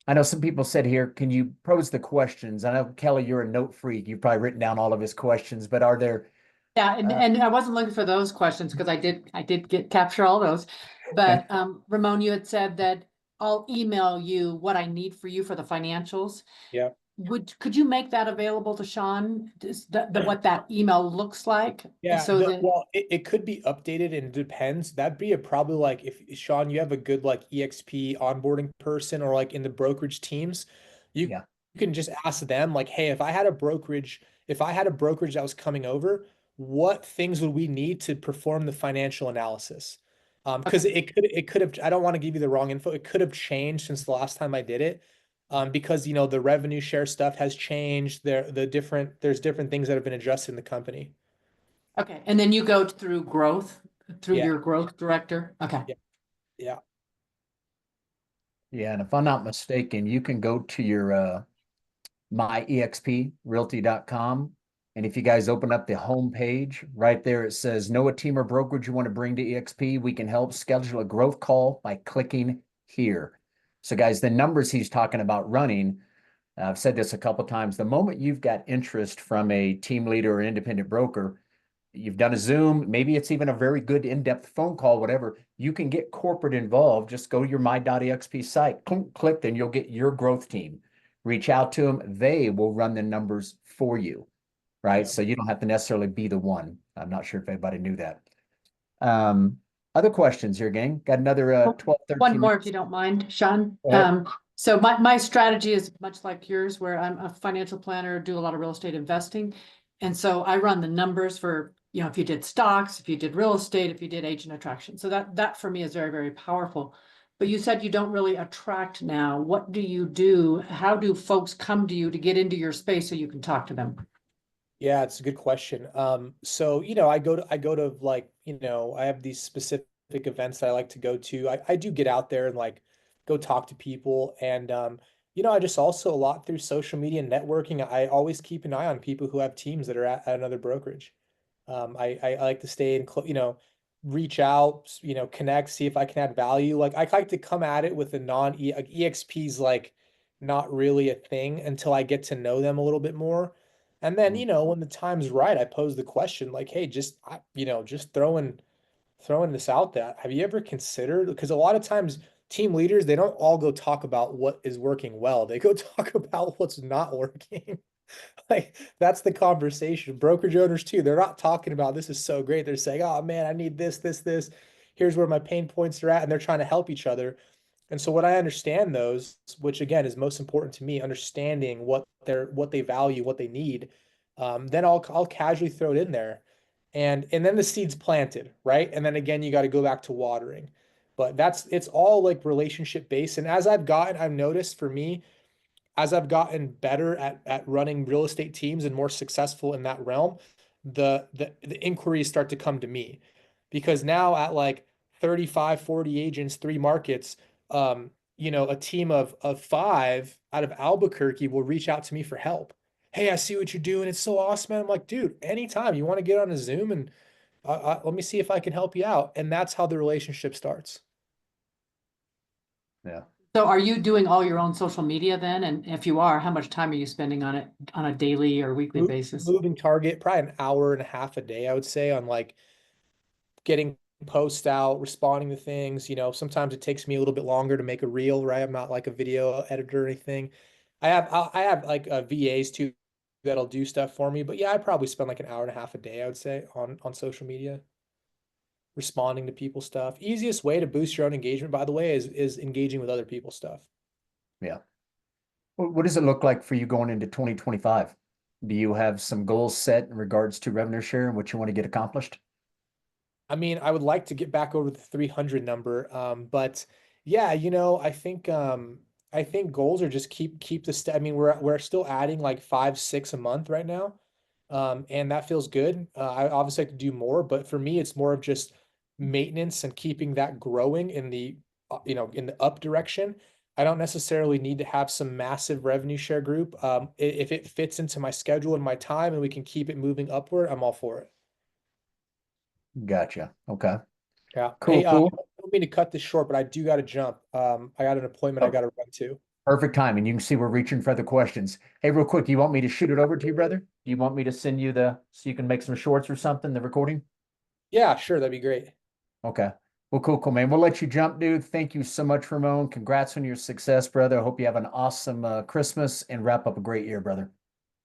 I know some people said here, can you pose the questions? I know Kelly, you're a note freak. You've probably written down all of his questions, but are there? Yeah, and I wasn't looking for those questions because I did capture all those. But Ramon, you had said that I'll email you what I need for you for the financials. Yeah. Could you make that available to Sean, what that email looks like? Yeah, So that well, it could be updated and it depends. That'd be probably like if Sean, you have a good like EXP onboarding person or like in the brokerage teams, you can just ask them like, hey, if I had a brokerage that was coming over, what things would we need to perform the financial analysis? Because it could have, I don't want to give you the wrong info. It could have changed since the last time I did it. Because the revenue share stuff has changed. There's different things that have been adjusted in the company. Okay, and then you go through growth, through Yeah. your growth director? Okay. Yeah. Yeah. Yeah, and if I'm not mistaken, you can go to your my exp realty.com. And if you guys open up the home page, right there it says, know a team or brokerage you want to bring to EXP, we can help schedule a growth call by clicking here. So guys, the numbers he's talking about running, I've said this a couple times, the moment you've got interest from a team leader or independent broker, you've done a Zoom, maybe it's even a very good in-depth phone call, whatever, you can get corporate involved. Just go to your my.exp site, click, then you'll get your growth team. Reach out to them. They will run the numbers for you, right? Yeah. So you don't have to necessarily be the one. I'm not sure if anybody knew that. Other questions here, gang? Got another 12, 13 One more, if minutes. you don't mind, Sean. Go ahead. So my strategy is much like yours, where I'm a financial planner, do a lot of real estate investing. And so I run the numbers for, if you did stocks, if you did real estate, if you did agent attraction. So that for me is very, very powerful. But you said you don't really attract now. What do you do? How do folks come to you to get into your space so you can talk to them? Yeah, it's a good question. So I go to like, I have these specific events that I like to go to. I do get out there and like go talk to people. And I just also a lot through social media and networking. I always keep an eye on people who have teams that are at another brokerage. I like to stay in, reach out, connect, see if I can add value. Like I like to come at it with a EXP's like not really a thing until I get to know them a little bit more. And then, when the time's right, I pose the question like, hey, just throwing this out there. Have you ever considered, because a lot of times team leaders, they don't all go talk about what is working well. They go talk about what's not working. Like that's the conversation. Brokerage owners too. They're not talking about this is so great. They're saying, oh man, I need this, this, this. Here's where my pain points are at. And they're trying to help each other. And so when I understand those, which again is most important to me, understanding what they value, what they need, then I'll casually throw it in there. And then the seed's planted, right? And then again, you got to go back to watering. But it's all like relationship based. And as I've noticed for me, as I've gotten better at running real estate teams and more successful in that realm, the inquiries start to come to me because now at like 35, 40 agents, 3 markets, a team of 5 out of Albuquerque will reach out to me for help. Hey, I see what you're doing. It's so awesome, man. I'm like, dude, anytime you want to get on a Zoom and let me see if I can help you out. And that's how the relationship starts. Yeah. So are you doing all your own social media then? And if you are, how much time are you spending on it on a daily or weekly basis? Moving target, probably an hour and a half a day, I would say, on like getting posts out, responding to things. Sometimes it takes me a little bit longer to make a reel, right? I'm not like a video editor or anything. I have like VAs too that'll do stuff for me. But yeah, I probably spend like an hour and a half a day, I would say, on social media, responding to people's stuff. Easiest way to boost your own engagement, by the way, is engaging with other people's stuff. Yeah. What does it look like for you going into 2025? Do you have some goals set in regards to revenue share and what you want to get accomplished? I mean, I would like to get back over the 300 number. But yeah, I think goals are just keep I mean, we're still adding like 5, 6 a month right now. And that feels good. I obviously like to do more, but for me, it's more of just maintenance and keeping that growing in the up direction. I don't necessarily need to have some massive revenue share group. If it fits into my schedule and my time and we can keep it moving upward, I'm all for it. Gotcha. Okay. Yeah. Cool, Hey, I cool. don't mean to cut this short, but I do got to jump. I got an appointment I Oh. got to run to. Perfect timing. You can see we're reaching for the questions. Hey, real quick, do you want me to shoot it over to you, brother? Do you want me to send you so you can make some shorts or something, the recording? Yeah, sure. That'd be great. Okay. Well, cool, man. We'll let you jump, dude. Thank you so much, Ramon. Congrats on your success, brother. I hope you have an awesome Christmas and wrap up a great year, brother.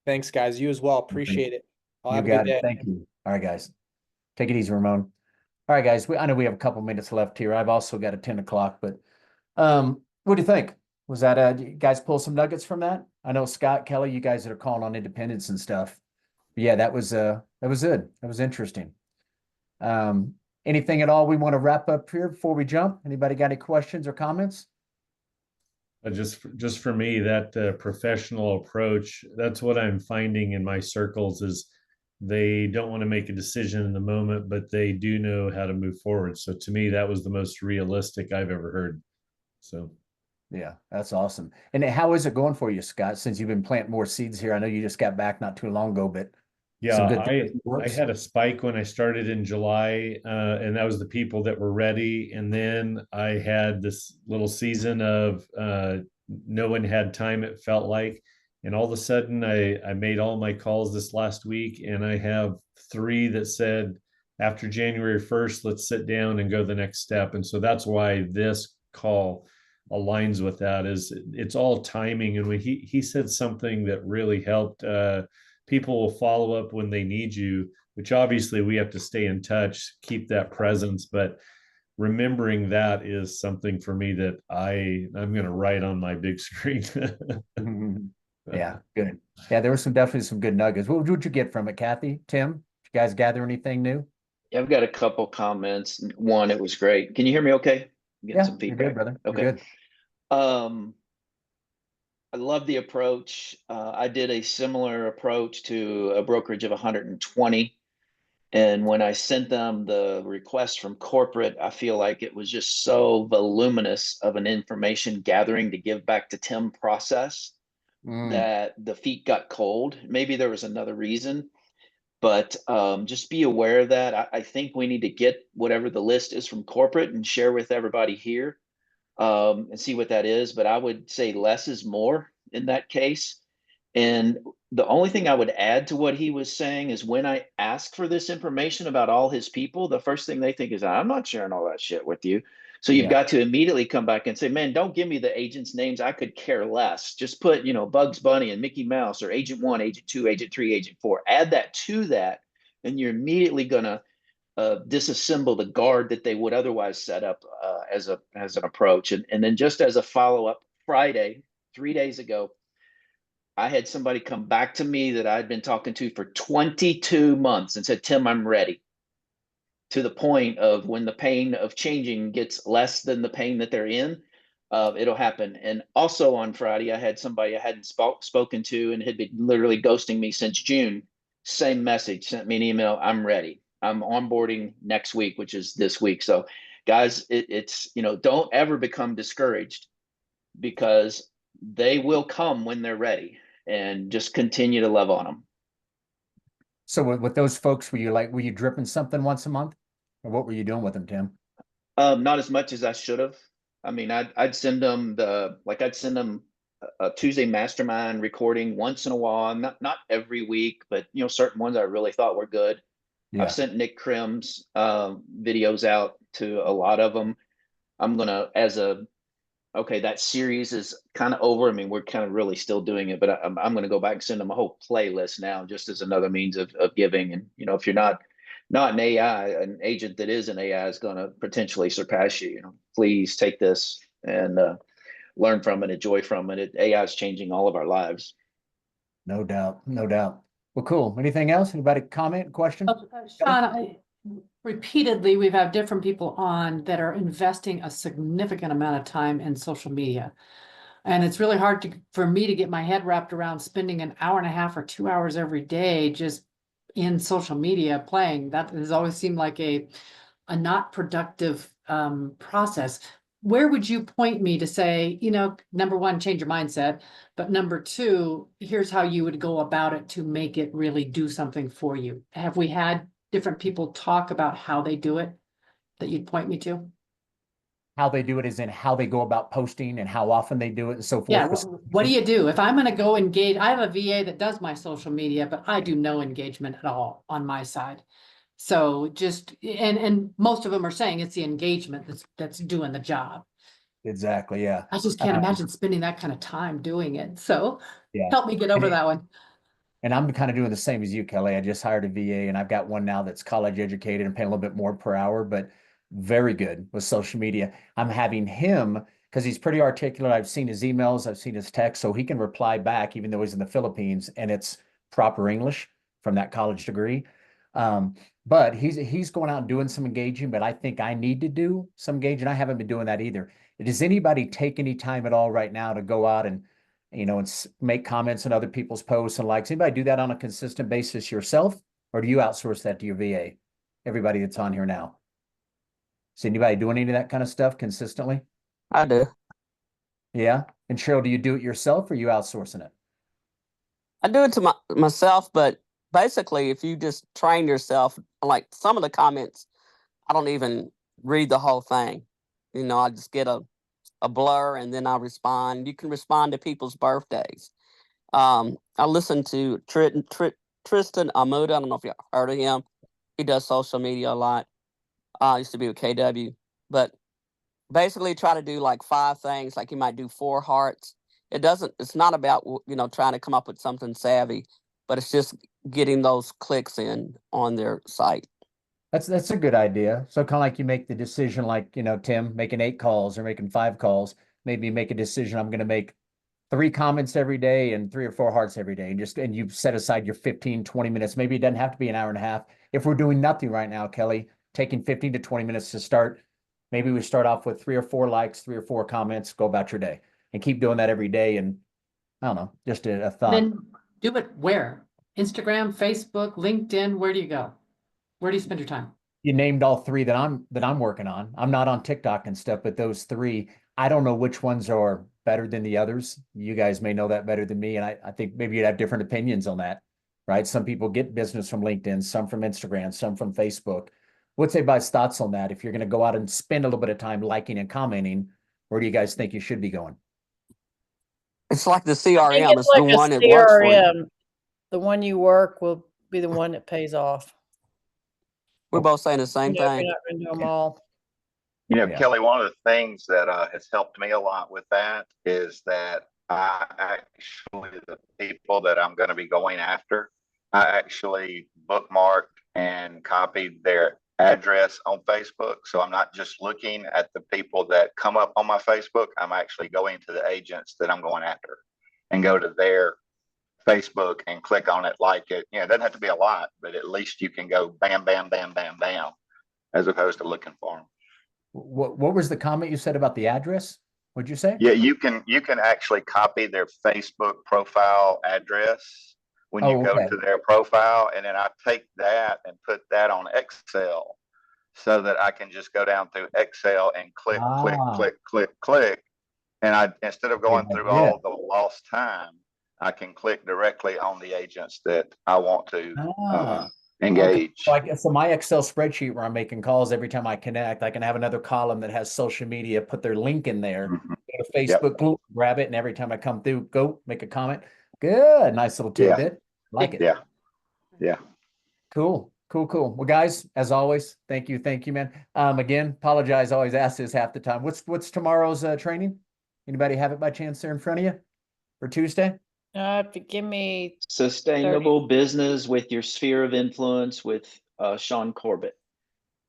Thanks, guys. You as well. Appreciate it. I'll You have a good got it. day. Thank you. All right, guys. Take it easy, Ramon. All right, guys. I know we have a couple minutes left here. I've also got a 10 o'clock, but what do you think? Was that you guys pull some nuggets from that? I know Scott, Kelly, you guys that are calling on independence and stuff. But yeah, that was That was good. That was interesting. Anything at all we want to wrap up here before we jump? Anybody got any questions or comments? Just for me, that professional approach, that's what I'm finding in my circles is they don't want to make a decision in the moment, but they do know how to move forward. So to me, that was the most realistic I've ever heard. So Yeah, that's awesome. And how is it going for you, Scott, since you've been planting more seeds here? I know you just got back not too long ago, but yeah, some good I works. had a spike when I started in July, and that was the people that were ready. And then I had this little season of no one had time, it felt like. And all of a sudden, I made all my calls this last week, and I have 3 that said after January 1st, let's sit down and go the next step. And so that's why this call aligns with that. Is it's all timing. And when he said something that really helped. People will follow up when they need you, which obviously we have to stay in touch, keep that presence. But remembering that is something for me that I'm going to write on my big screen. Yeah, good. Yeah, there was definitely some good nuggets. What would you get from it, Kathy, Tim? Did you guys gather anything new? Yeah, I've got a couple comments. One, it was great. Can you hear me okay? I'm getting Yeah, some you're good, feedback. brother. Okay. You're good. I love the approach. I did a similar approach to a brokerage of 120. And when I sent them the request from corporate, I feel like it was just so voluminous of an information gathering to give back to Tim process that the feet got cold. Maybe there was another reason, but just be aware of that. I think we need to get whatever the list is from corporate and share with everybody here, and see what that is. But I would say less is more in that case. And the only thing I would add to what he was saying is when I ask for this information about all his people, the first thing they think is, I'm not sharing all that shit with you. So you've got to immediately come back and say, man, don't give me the agents' names. I could care less. Just put, Bugs Bunny and Mickey Mouse or Agent 1, Agent 2, Agent 3, Agent 4. Add that to that, and you're immediately going to disassemble the guard that they would otherwise set up as an approach. And then just as a follow-up, Friday, 3 days ago, I had somebody come back to me that I'd been talking to for 22 months and said, Tim, I'm ready. To the point of when the pain of changing gets less than the pain that they're in, it'll happen. And also on Friday, I had somebody I hadn't spoken to and had been literally ghosting me since June. Same message, sent me an email. I'm ready. I'm onboarding next week, which is this week. So guys, it's, don't ever become discouraged, because they will come when they're ready, and just continue to love on them. So with those folks, were you dripping something once a month? Or what were you doing with them, Tim? Not as much as I should have. I mean, I'd send them a Tuesday mastermind recording once in a while, not every week, but certain ones I really thought were good. Yeah. I've sent Nick Krim's videos out to a lot of them. I'm gonna, okay, that series is kind of over. I mean, we're kind of really still doing it, but I'm going to go back and send them a whole playlist now, just as another means of giving. And, if you're not an AI, an agent that is an AI is going to potentially surpass you. Please take this and learn from it, enjoy from it. AI is changing all of our lives. No doubt. No doubt. Well, cool. Anything else? Anybody comment, question? Sean, repeatedly, we've had different people on that are investing a significant amount of time in social media. And it's really hard for me to get my head wrapped around spending an hour and a half or 2 hours every day just in social media playing. That has always seemed like a not productive process. Where would you point me to say, number one, change your mindset, but number two, here's how you would go about it to make it really do something for you? Have we had different people talk about how they do it that you'd point me to? How they do it is in how they go about posting and how often they do it and so forth. Yeah, what do you do? If I'm going to go engage, I have a VA that does my social media, but I do no engagement at all on my side. So and most of them are saying it's the engagement that's doing the job. Exactly, yeah. I just can't imagine spending that kind of time doing it. So yeah. Help me get over that one. And I'm kind of doing the same as you, Kelly. I just hired a VA and I've got one now that's college educated and paying a little bit more per hour, but very good with social media. I'm having him, because he's pretty articulate. I've seen his emails, I've seen his text, so he can reply back even though he's in the Philippines and it's proper English from that college degree. But he's going out and doing some engaging, but I think I need to do some engaging. I haven't been doing that either. Does anybody take any time at all right now to go out and, and make comments on other people's posts and likes? Anybody do that on a consistent basis yourself, or do you outsource that to your VA? Everybody that's on here now. Is anybody doing any of that kind of stuff consistently? I do. Yeah. And Cheryl, do you do it yourself or are you outsourcing it? I do it to myself, but basically, if you just train yourself, like some of the comments, I don't even read the whole thing. I just get a blur and then I respond. You can respond to people's birthdays. I listen to Tristan Amuda. I don't know if you heard of him. He does social media a lot. Used to be with KW, but basically try to do like 5 things. Like you might do 4 hearts. It's not about, trying to come up with something savvy, but it's just getting those clicks in on their site. That's a good idea. So kind of like you make the decision, like, Tim making 8 calls or making 5 calls, maybe make a decision. I'm going to make 3 comments every day and 3 or 4 hearts every day. And you set aside your 15, 20 minutes. Maybe it doesn't have to be an hour and a half. If we're doing nothing right now, Kelly, taking 15 to 20 minutes to start, maybe we start off with 3 or 4 likes, 3 or 4 comments, go about your day and keep doing that every day. And I don't know, just a thought. Then do it where? Instagram, Facebook, LinkedIn, where do you go? Where do you spend your time? You named all 3 that I'm working on. I'm not on TikTok and stuff, but those 3, I don't know which ones are better than the others. You guys may know that better than me. And I think maybe you'd have different opinions on that, right? Some people get business from LinkedIn, some from Instagram, some from Facebook. What's everybody's thoughts on that? If you're going to go out and spend a little bit of time liking and commenting, where do you guys think you should be going? It's like the I think CRM. it's It's the like a one that works for you. CRM. The one you work will be the one that pays off. We're both saying the same You're thing. not going to do them all. Yeah. Kelly, one of the things that has helped me a lot with that is that the people that I'm going to be going after, I actually bookmarked and copied their address on Facebook. So I'm not just looking at the people that come up on my Facebook. I'm actually going to the agents that I'm going after and go to their Facebook and click on it, like it. It doesn't have to be a lot, but at least you can go bam, bam, bam, bam, bam, as opposed to looking for them. What was the comment you said about the address? What'd you say? Yeah, you can actually copy their Facebook profile address when you go to their profile, and then I take that and put that on Excel so that I can just go down through Excel and click, click, and instead of going through all the lost time, I can click directly on the agents that I want to engage. Okay. So my Excel spreadsheet where I'm making calls every time I connect, I can have another column that has social media, put their link in there, go to Facebook, grab it, and every time I come through, go make a comment. Good. Nice little tidbit. Like it. Yeah. Cool. Well, guys, as always, thank you, man. Again, apologize. I always ask this half the time. What's tomorrow's training? Anybody have it by chance there in front of you for Tuesday? Give me Sustainable business with your sphere of influence with Sean Corbett.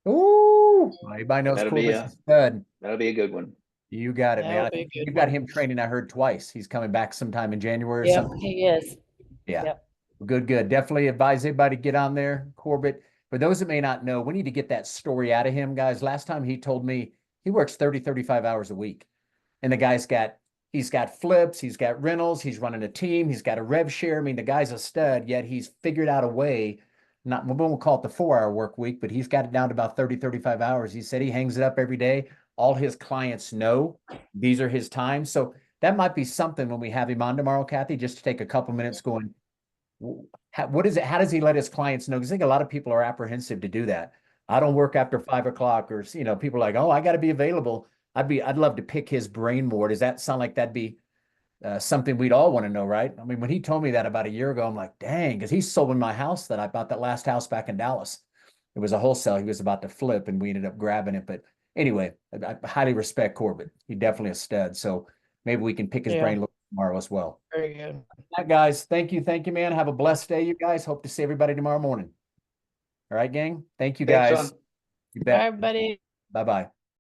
Ooh, everybody knows Corbett's a stud. That'll be a good one. You got it, man. You got him training, I heard, twice. He's coming back sometime in January or something. He is. Yeah. Yep. Good. Definitely advise everybody to get on there. Corbett, for those that may not know, we need to get that story out of him, guys. Last time he told me he works 30, 35 hours a week. And the guy's he's got flips, he's got rentals, he's running a team, he's got a rev share. I mean, the guy's a stud, yet he's figured out a way, we won't call it the 4-hour work week, but he's got it down to about 30, 35 hours. He said he hangs it up every day. All his clients know these are his times. So that might be something when we have him on tomorrow, Kathy, just to take a couple minutes going, what is it? How does he let his clients know? Because I think a lot of people are apprehensive to do that. I don't work after 5 o'clock, or, people are like, oh, I got to be available. I'd love to pick his brain more. Does that sound like that'd be something we'd all want to know, right? I mean, when he told me that about a year ago, I'm like, dang, because he sold in my house that I bought, that last house back in Dallas. It was a wholesale. He was about to flip and we ended up grabbing it. But anyway, I highly respect Corbett. He's definitely a stud. So maybe we can pick his brain a little tomorrow as well. Very good. All right, guys. Thank you, man. Have a blessed day, you guys. Hope to see everybody tomorrow morning. All right, gang. Thank you, guys. Thanks, You bet. Bye, everybody. Bye-bye.